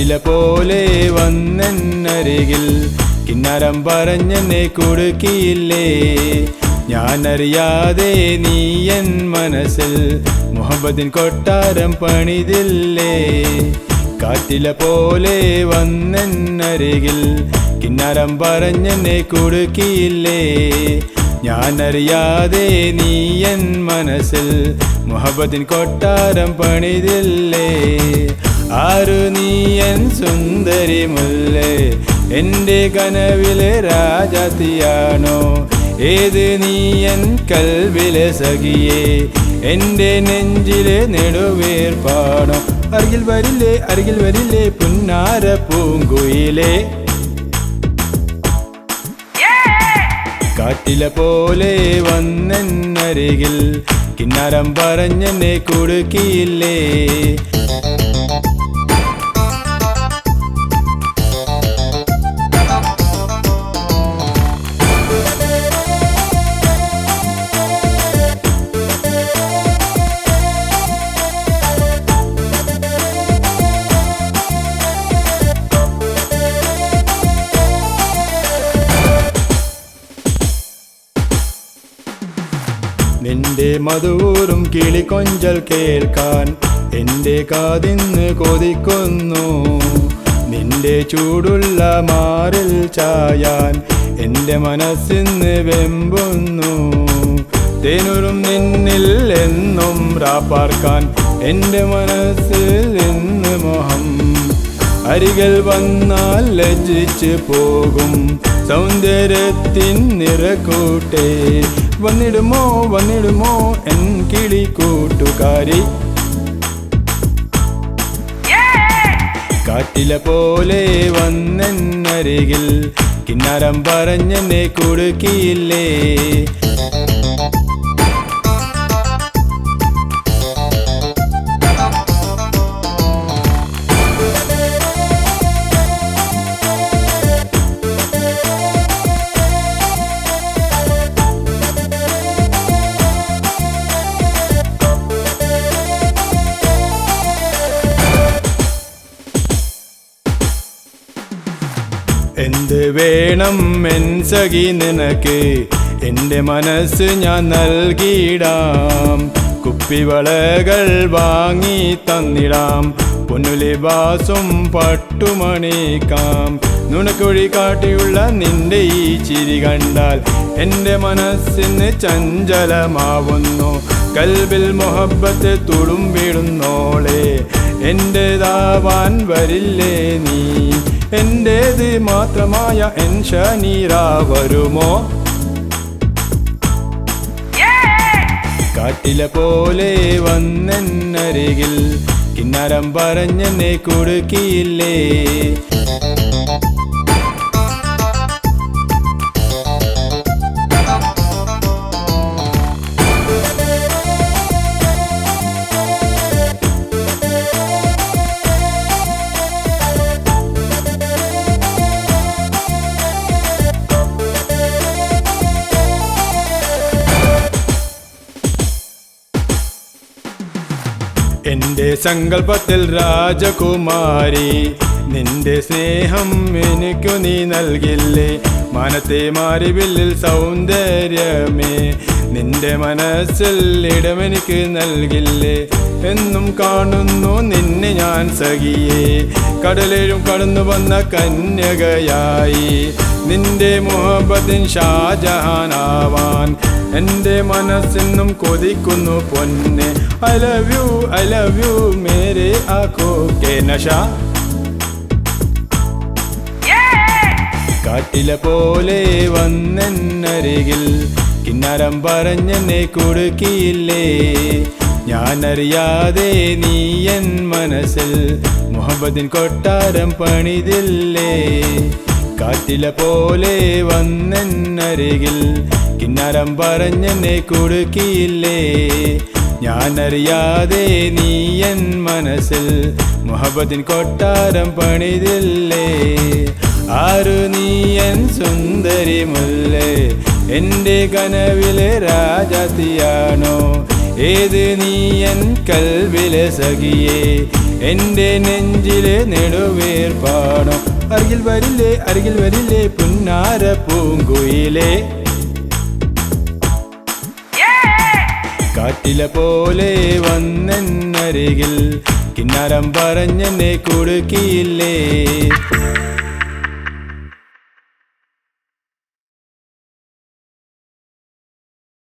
കാറ്റിലെ പോലെ വന്നെന്നരികിൽ കിന്നാരം പറഞ്ഞെന്നെ കുടുക്കിയില്ലേ. ഞാനറിയാതെ നീ എൻ മനസ്സിൽ മുഹബത്തിൻ കൊട്ടാരം പണിതില്ലേ. കാറ്റിലെ പോലെ വന്നെന്നരികിൽ കിന്നാരം പറഞ്ഞെന്നെ കുടുക്കിയില്ലേ. ഞാനറിയാതെ നീ എൻ മനസ്സിൽ മുഹബത്തിൻ കൊട്ടാരം പണിതില്ലേ. ആരു നീ എൻ സുന്ദരി മുല്ലേ, എൻ്റെ കനവിലെ രാജാത്തിയാണോ? ഏത് നീ എൻ കൽവിലെ സഖിയേ, എൻ്റെ നെഞ്ചിലെ നെടുവേർപ്പാണോ? അരികിൽ വരില്ലേ അരികിൽ വരില്ലേ പുന്നാര പൂങ്കുയിലേ. കാറ്റിലെ പോലെ വന്നെന്നരികിൽ കിന്നാരം പറഞ്ഞെന്നെ കുടുക്കിയില്ലേ. നിന്റെ മധുരം കിളികൊഞ്ചൽ കേൾക്കാൻ എൻ്റെ കാതിന്ന് കൊതിക്കുന്നു. നിന്റെ ചൂടുള്ള മാറിൽ ചായാൻ എൻ്റെ മനസ്സിന്ന് വെമ്പുന്നു. തേനുറും നിന്നിൽ എന്നും റാപ്പാർക്കാൻ എൻ്റെ മനസ്സിൽ ഇന്ന് മോഹം. അരികിൽ വന്നാൽ ലജ്ജിച്ച് പോകും സൗന്ദര്യത്തിൻ നിറക്കൂട്ടേ. വന്നിടുമോ വന്നിടുമോ എൻ കിളി കൂട്ടുകാരി. കാറ്റിലെ പോലെ വന്നെന്നരികിൽ കിന്നാരം പറഞ്ഞെന്നെ കുടുക്കിയില്ലേ. എന്ത് വേണം എൻ സഖി നിനക്ക്, എൻ്റെ മനസ്സ് ഞാൻ നൽകിയിടാം. കുപ്പിവളകൾ വാങ്ങി തന്നിടാം, പൊന്നുലിബാസും പട്ടുമണിക്കാം. നുണക്കുഴി കാട്ടിയുള്ള നിന്റെ ഈ ചിരി കണ്ടാൽ എൻ്റെ മനസ്സിന് ചഞ്ചലമാവുന്നു. കൽബിൽ മുഹബ്ബത്ത് തുളുമ്പിടുന്നോളെ, എൻ്റെതാവാൻ വരില്ലേ നീ? എൻ്റേത് മാത്രമായ എൻ ഷനീറ വരുമോ? കാറ്റിലെ പോലെ വന്നെന്നരികിൽ കിന്നാരം പറഞ്ഞെന്നെ കുടുക്കിയില്ലേ. എൻ്റെ സങ്കല്പത്തിൽ രാജകുമാരി, നിന്റെ സ്നേഹം എനിക്കു നീ നൽകില്ലേ. മനത്തെ മാറിവില്ലിൽ സൗന്ദര്യമേ, നിന്റെ മനസ്സിൽ ഇടമെനിക്ക് നൽകില്ലേ. എന്നും കാണുന്നു നിന്നെ ഞാൻ സഖിയേ, കടലേഴും കടന്നു വന്ന കന്യകയായി. നിന്റെ മുഹബത്തിൻ ഷാജഹാനാവാൻ എൻ്റെ മനസ്സെന്നും കൊതിക്കുന്നു പൊന്നെ. I love you മേരെ ആഖോ കെ നശ. കാറ്റിലെ പോലെ വന്നെന്നരികിൽ കിന്നാരം പറഞ്ഞെന്നെ കുടുക്കിയില്ലേ. ഞാനറിയാതെ നീ എൻ മനസ്സിൽ മുഹബത്തിൻ കൊട്ടാരം പണിതില്ലേ. കാറ്റിലെ പോലെ വന്നെന്നരികിൽ കിന്നാരം പറഞ്ഞെന്നെ കുടുക്കിയില്ലേ. ഞാനറിയാതെ നീ എൻ മനസ്സിൽ മുഹബത്തിൻ കൊട്ടാരം പണിതില്ലേ. ആരു നീ എൻ സുന്ദരി മുല്ലേ, എൻ്റെ കനവിലെ രാജാത്തിയാണോ? ഏത് നീ എൻ കൽവിലെ സഖിയേ, എൻ്റെ നെഞ്ചിലെ നെടുവേർപ്പാടം. അരികിൽ വരില്ലേ പുന്നാര പൂങ്കുയിലേ. കാറ്റില പോലെ വന്നെന്നരികിൽ കിന്നാരം പറഞ്ഞെന്നെ കുടുക്കിയില്ലേ.